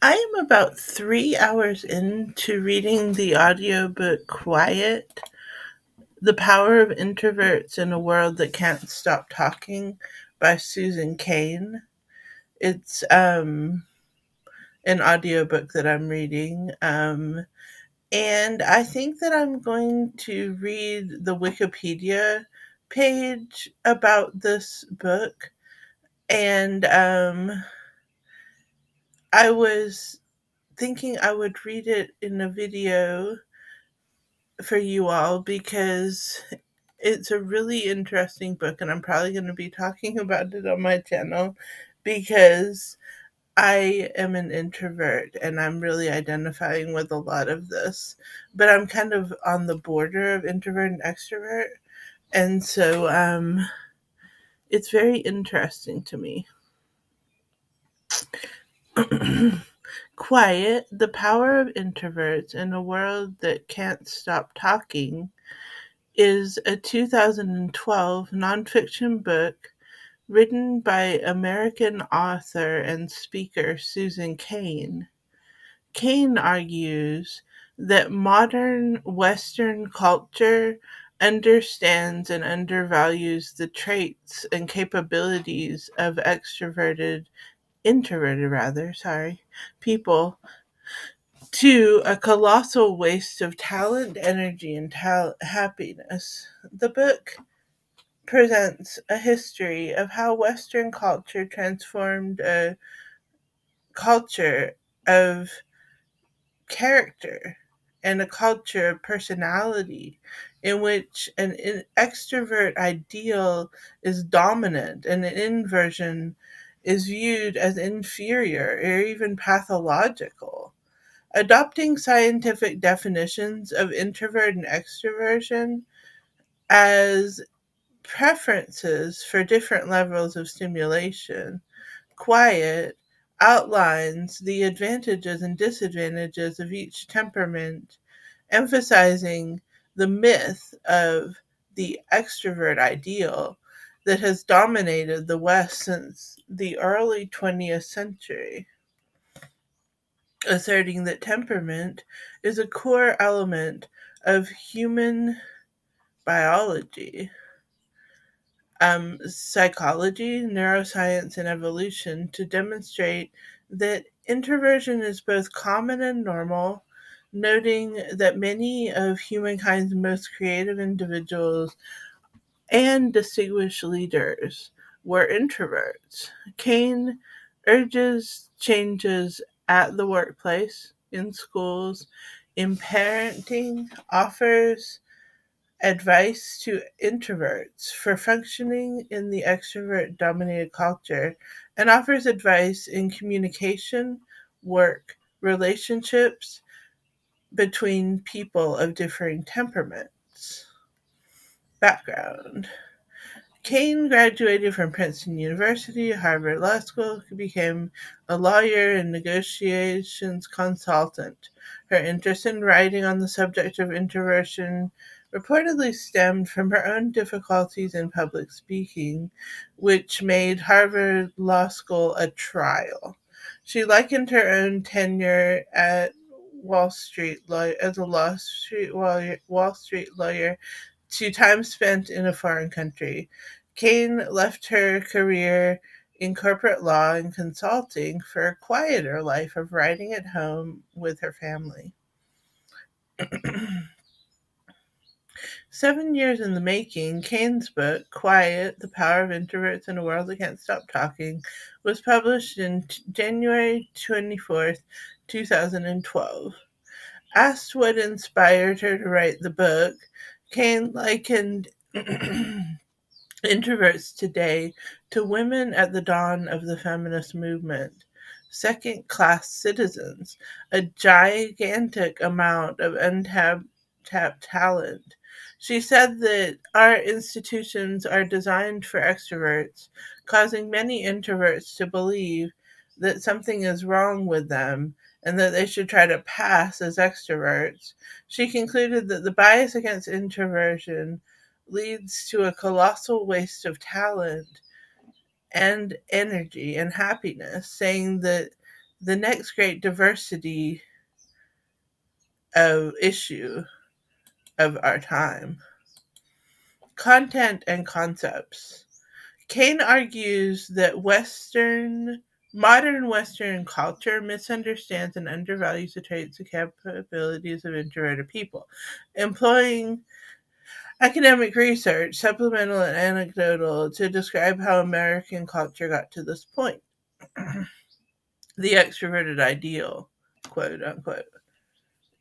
I am about 3 hours into reading the audiobook Quiet, The Power of Introverts in a World That Can't Stop Talking by Susan Cain. It's an audiobook that I'm reading. And I think that I'm going to read the Wikipedia page about this book. And I was thinking I would read it in a video for you all because it's a really interesting book, and I'm probably going to be talking about it on my channel because I am an introvert and I'm really identifying with a lot of this, but I'm kind of on the border of introvert and extrovert, and so it's very interesting to me. Quiet, The Power of Introverts in a World That Can't Stop Talking is a 2012 nonfiction book written by American author and speaker Susan Cain. Cain argues that modern Western culture understands and undervalues the traits and capabilities of introverted rather, sorry, people to a colossal waste of talent, energy, and happiness. The book presents a history of how Western culture transformed a culture of character and a culture of personality in which an extrovert ideal is dominant and an inversion is viewed as inferior or even pathological. Adopting scientific definitions of introvert and extroversion as preferences for different levels of stimulation. Quiet outlines the advantages and disadvantages of each temperament, emphasizing the myth of the extrovert ideal that has dominated the West since the early 20th century, asserting that temperament is a core element of human biology, psychology, neuroscience, and evolution to demonstrate that introversion is both common and normal, noting that many of humankind's most creative individuals and distinguished leaders were introverts. Kane urges changes at the workplace, in schools, in parenting, offers advice to introverts for functioning in the extrovert dominated culture, and offers advice in communication, work, relationships between people of differing temperaments. Background: Kane graduated from Princeton University, Harvard Law School, became a lawyer and negotiations consultant. Her interest in writing on the subject of introversion reportedly stemmed from her own difficulties in public speaking, which made Harvard Law School a trial. She likened her own tenure at Wall Street as a Wall Street lawyer to time spent in a foreign country. Kane left her career in corporate law and consulting for a quieter life of writing at home with her family. 7 years in the making, Kane's book, Quiet, The Power of Introverts in a World That Can't Stop Talking, was published in January 24th, 2012. Asked what inspired her to write the book, Kane likened introverts today to women at the dawn of the feminist movement, second class citizens, a gigantic amount of untapped talent. She said that our institutions are designed for extroverts, causing many introverts to believe that something is wrong with them and that they should try to pass as extroverts. She concluded that the bias against introversion leads to a colossal waste of talent and energy and happiness, saying that the next great diversity of issue of our time. Content and concepts. Kane argues that modern Western culture misunderstands and undervalues the traits and capabilities of introverted people, employing academic research, supplemental and anecdotal, to describe how American culture got to this point. The extroverted ideal, quote unquote.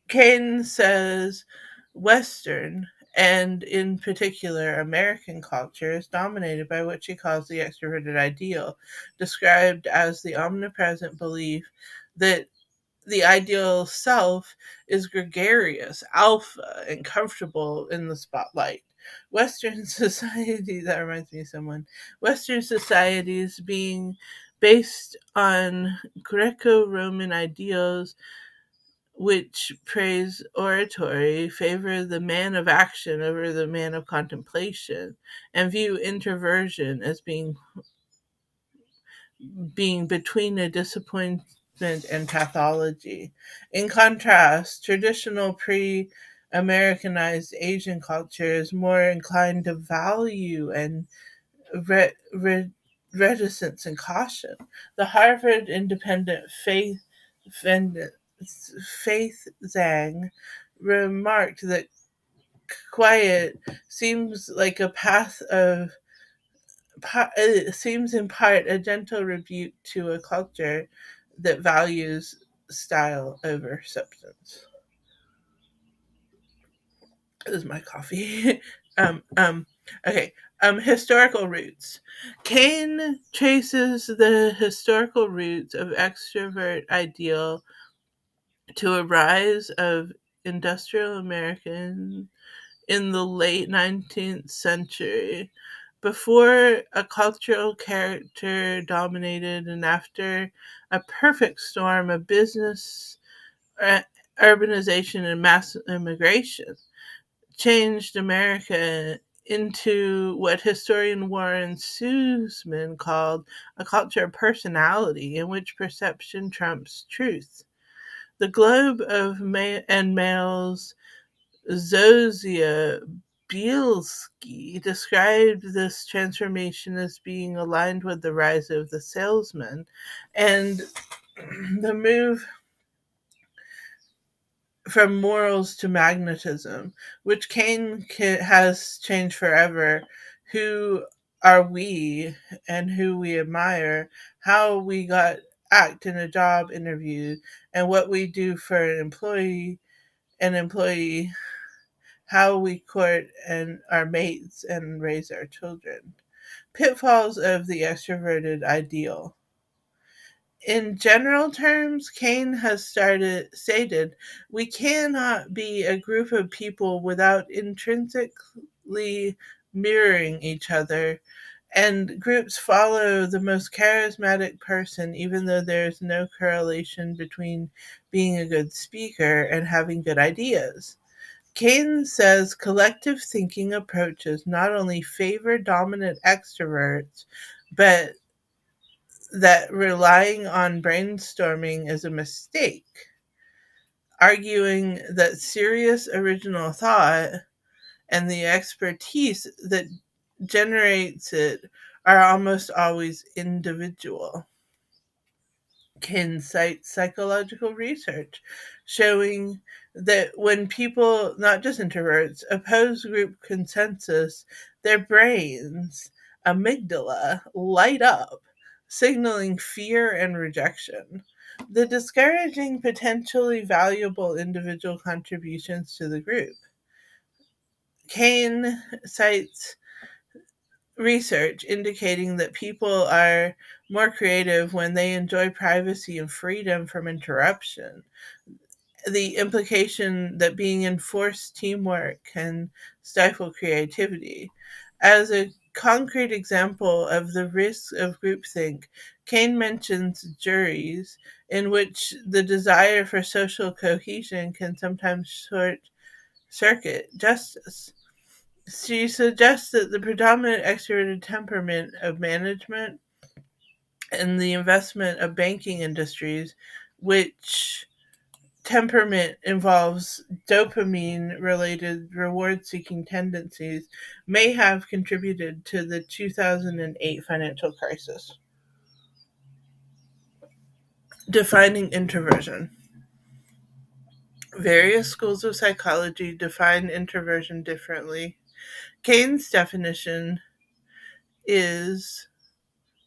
Kane says Western, and in particular American culture, is dominated by what she calls the extroverted ideal, described as the omnipresent belief that the ideal self is gregarious, alpha, and comfortable in the spotlight. Western society, that reminds me of someone, Western societies being based on Greco Roman ideals which praise oratory, favor the man of action over the man of contemplation, and view introversion as being between a disappointment and pathology. In contrast, traditional pre Americanized Asian culture is more inclined to value and re- re- reticence and caution. The Harvard Independent Faith Zhang remarked that quiet seems like a path of it seems in part a gentle rebuke to a culture that values style over substance. This is my coffee. um, um, okay. Historical roots. Kane traces the historical roots of extrovert ideal to a rise of industrial American in the late 19th century, before a cultural character dominated and after a perfect storm of business, uh, urbanization, and mass immigration changed America into what historian Warren Sussman called a culture of personality in which perception trumps truth. The Globe of and Mail's Zozia Bielski described this transformation as being aligned with the rise of the salesman and the move from morals to magnetism, which has changed forever. Who are we and who we admire, how we got act in a job interview, and what we do for an employee, how we court and our mates and raise our children. Pitfalls of the extroverted ideal. In general terms, Kane has stated we cannot be a group of people without intrinsically mirroring each other, and groups follow the most charismatic person, even though there's no correlation between being a good speaker and having good ideas. Kane says collective thinking approaches not only favor dominant extroverts, but that relying on brainstorming is a mistake, arguing that serious original thought and the expertise that generates it are almost always individual. Can cite psychological research showing that when people, not just introverts, oppose group consensus, their brains, amygdala, light up, signaling fear and rejection. The discouraging potentially valuable individual contributions to the group. Kane cites research indicating that people are more creative when they enjoy privacy and freedom from interruption. The implication that being in forced teamwork can stifle creativity. As a concrete example of the risks of groupthink, Kane mentions juries, in which the desire for social cohesion can sometimes short circuit justice. She suggests that the predominant extroverted temperament of management and the investment of banking industries, which temperament involves dopamine related reward seeking tendencies, may have contributed to the 2008 financial crisis. Defining introversion. Various schools of psychology define introversion differently. Kane's definition is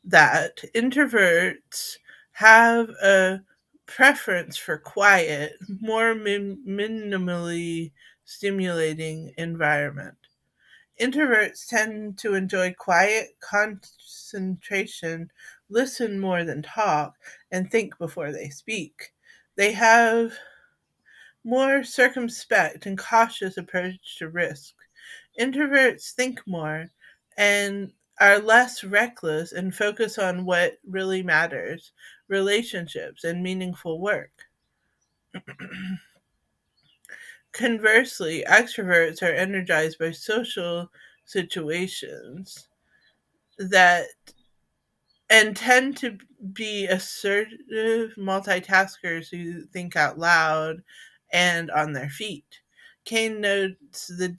that introverts have a preference for quiet, more minimally stimulating environment. Introverts tend to enjoy quiet concentration, listen more than talk, and think before they speak. They have more circumspect and cautious approach to risk. Introverts think more and are less reckless and focus on what really matters, relationships and meaningful work. Conversely, extroverts are energized by social situations that and tend to be assertive multitaskers who think out loud and on their feet. Kane notes that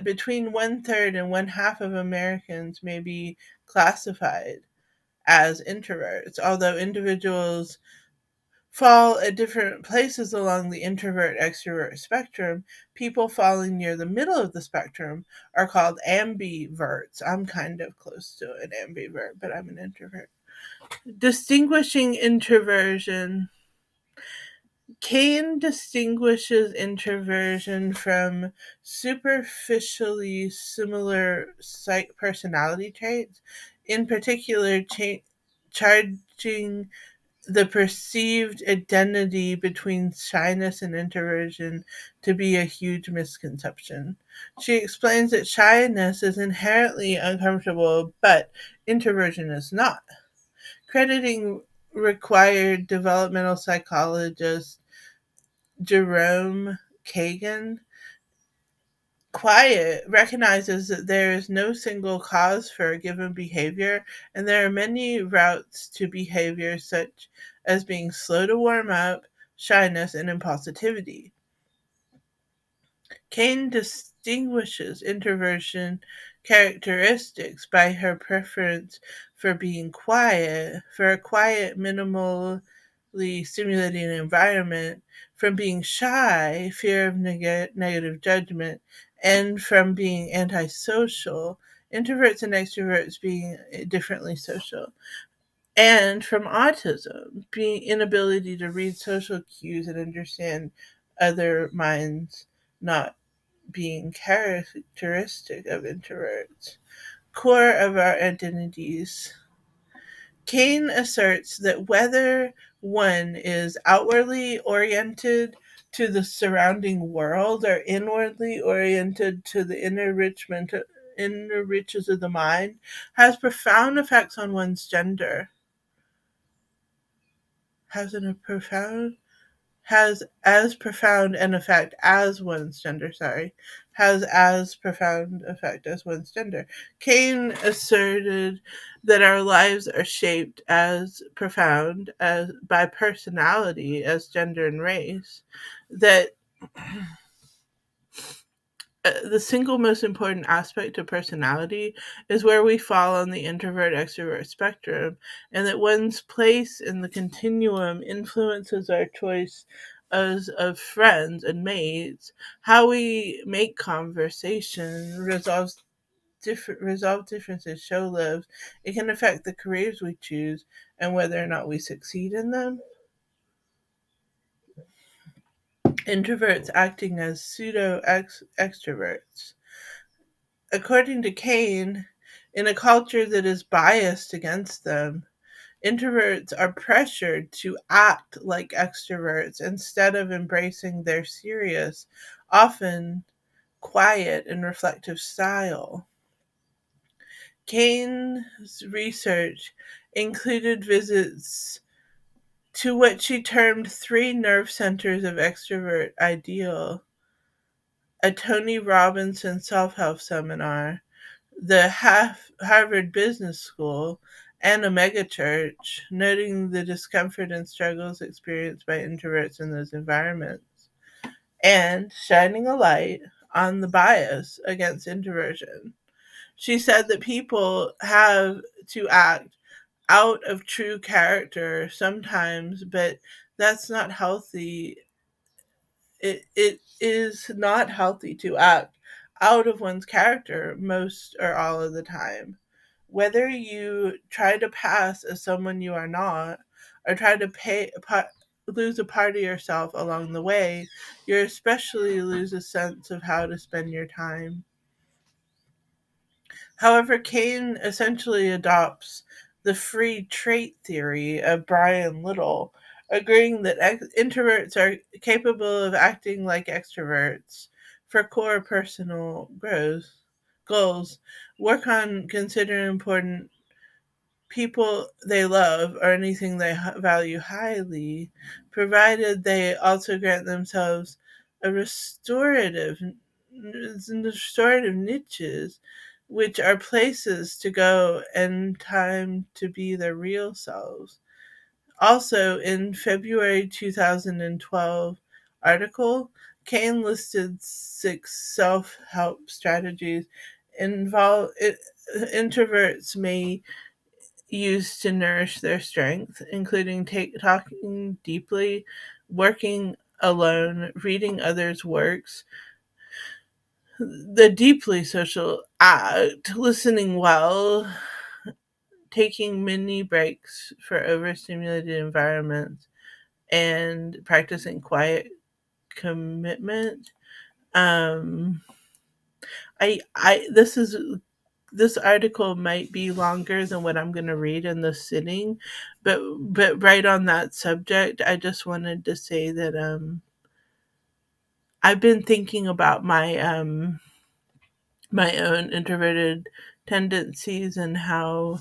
between one third and one half of Americans may be classified as introverts, although individuals fall at different places along the introvert extrovert spectrum. People falling near the middle of the spectrum are called ambiverts. I'm kind of close to an ambivert, but I'm an introvert. Distinguishing introversion. Kane distinguishes introversion from superficially similar personality traits, in particular, charging the perceived identity between shyness and introversion to be a huge misconception. She explains that shyness is inherently uncomfortable, but introversion is not. Crediting required developmental psychologist Jerome Kagan, quiet recognizes that there is no single cause for a given behavior, and there are many routes to behavior, such as being slow to warm up, shyness, and impulsivity. Kane distinguishes introversion characteristics by her preference for being quiet, for a quiet, minimally stimulating environment, from being shy, fear of negative judgment, and from being antisocial, introverts and extroverts being differently social, and from autism, being inability to read social cues and understand other minds, not being characteristic of introverts. Core of our identities. Kane asserts that whether one is outwardly oriented to the surrounding world or inwardly oriented to the inner riches of the mind has profound effects on one's gender. Has as profound an effect as one's gender, has as profound effect as one's gender. Kane asserted that our lives are shaped as profound as by personality as gender and race, that the single most important aspect of personality is where we fall on the introvert extrovert spectrum, and that one's place in the continuum influences our choice as of friends and mates, how we make conversation, resolve differences, show love. It can affect the careers we choose and whether or not we succeed in them. Introverts acting as pseudo extroverts. According to Kane, in a culture that is biased against them, introverts are pressured to act like extroverts instead of embracing their serious, often quiet and reflective style. Kane's research included visits to what she termed three nerve centers of extrovert ideal, a Tony Robinson self help seminar, the Harvard Business School, and a megachurch, noting the discomfort and struggles experienced by introverts in those environments, and shining a light on the bias against introversion. She said that people have to act out of true character sometimes, but that's not healthy. It is not healthy to act out of one's character most or all of the time. Whether you try to pass as someone you are not, or try to lose a part of yourself along the way, you especially lose a sense of how to spend your time. However, Kane essentially adopts the free trait theory of Brian Little, agreeing that introverts are capable of acting like extroverts for core personal growth goals, work on considering important people they love or anything they value highly, provided they also grant themselves a restorative niches, which are places to go and time to be their real selves. Also, in February 2012 article, Kane listed 6 self-help strategies introverts may used to nourish their strength, including talking deeply, working alone, reading others' works, the deeply social act, listening well, taking mini breaks for overstimulated environments, and practicing quiet commitment. Um, I this article might be longer than what I'm going to read in the sitting, but right on that subject, I just wanted to say that I've been thinking about my own introverted tendencies and how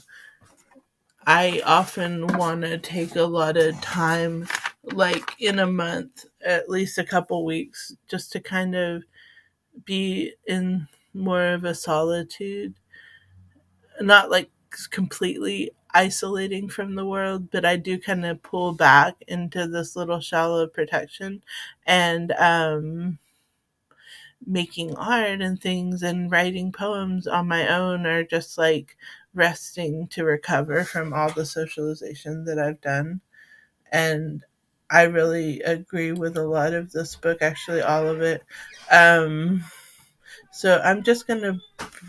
I often want to take a lot of time, like in a month, at least a couple weeks, just to kind of be in more of a solitude, not like completely isolating from the world, but I do kind of pull back into this little shell of protection, and making art and things and writing poems on my own, or just like resting to recover from all the socialization that I've done. And I really agree with a lot of this book, actually all of it. um so I'm just going to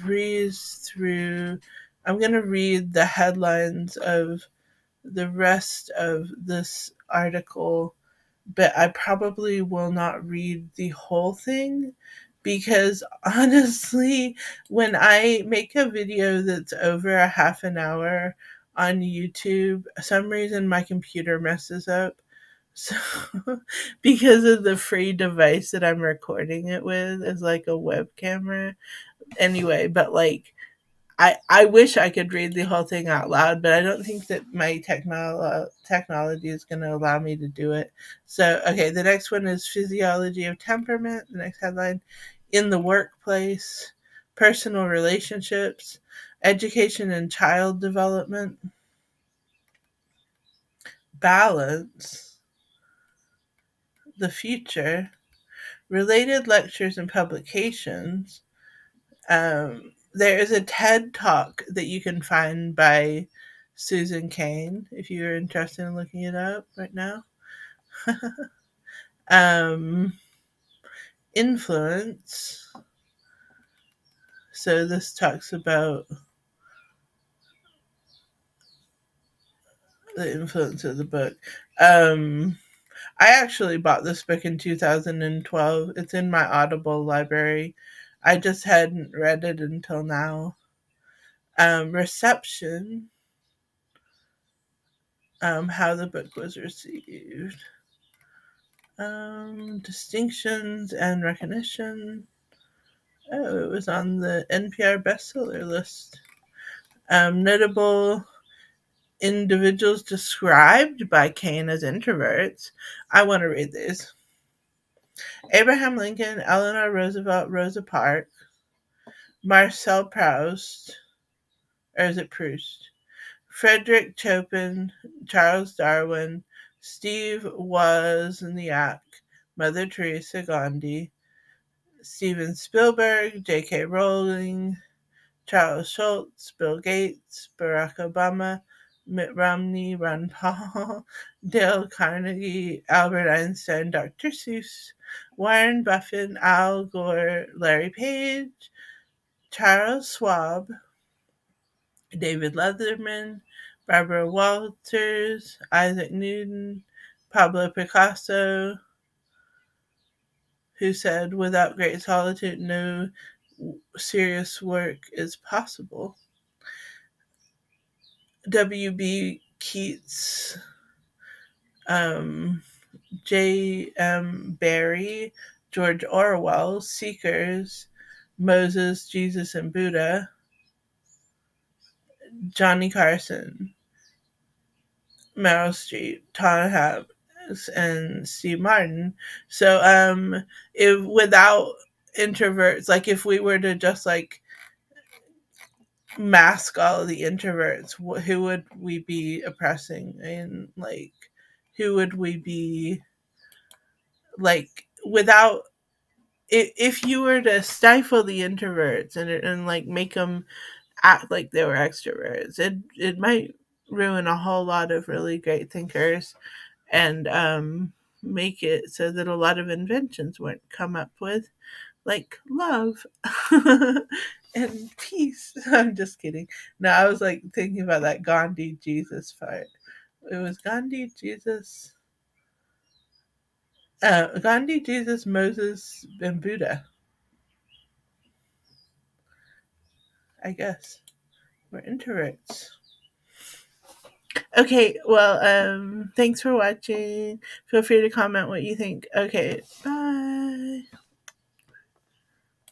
breeze through. I'm going to read the headlines of the rest of this article, but I probably will not read the whole thing because honestly, when I make a video that's over a half an hour on YouTube, some reason my computer messes up. So, because of the free device that I'm recording it with is like a web camera. Anyway, but like I wish I could read the whole thing out loud, but I don't think that my technology is going to allow me to do it. So, okay, the next one is Physiology of Temperament. The next headline, In the Workplace, Personal Relationships, Education and Child Development, Balance, the Future, Related Lectures and Publications. There is a TED Talk that you can find by Susan Cain if you're interested in looking it up right now. um, Influence. So this talks about the influence of the book. I actually bought this book in 2012. It's in my Audible library. I just hadn't read it until now. Reception. How the book was received. Distinctions and recognition. Oh, it was on the NPR bestseller list. Notable individuals described by Cain as introverts. I want to read these. Abraham Lincoln, Eleanor Roosevelt, Rosa Parks, Marcel Proust, or is it Proust? Frederick Chopin, Charles Darwin, Steve Wozniak, Mother Teresa Gandhi, Steven Spielberg, J.K. Rowling, Charles Schultz, Bill Gates, Barack Obama, Mitt Romney, Ron Paul, Dale Carnegie, Albert Einstein, Dr. Seuss, Warren Buffett, Al Gore, Larry Page, Charles Schwab, David Letterman, Barbara Walters, Isaac Newton, Pablo Picasso, who said, "Without great solitude, no serious work is possible." W.B. Keats, um, J.M. Barrie, George Orwell, Seekers, Moses, Jesus, and Buddha, Johnny Carson, Meryl Streep, Tom Hanks, and Steve Martin. So, if without introverts, like if we were to just like mask all of the introverts, who would we be oppressing? And like, who would we be like without? If you were to stifle the introverts and like make them act like they were extroverts, it might ruin a whole lot of really great thinkers and make it so that a lot of inventions weren't come up with, like love and peace. I'm just kidding. No, I was like thinking about that Gandhi Jesus part. It was Gandhi Jesus, Gandhi Jesus, Moses, and Buddha. I guess we're introverts. Okay, well, thanks for watching. Feel free to comment what you think. Okay, bye.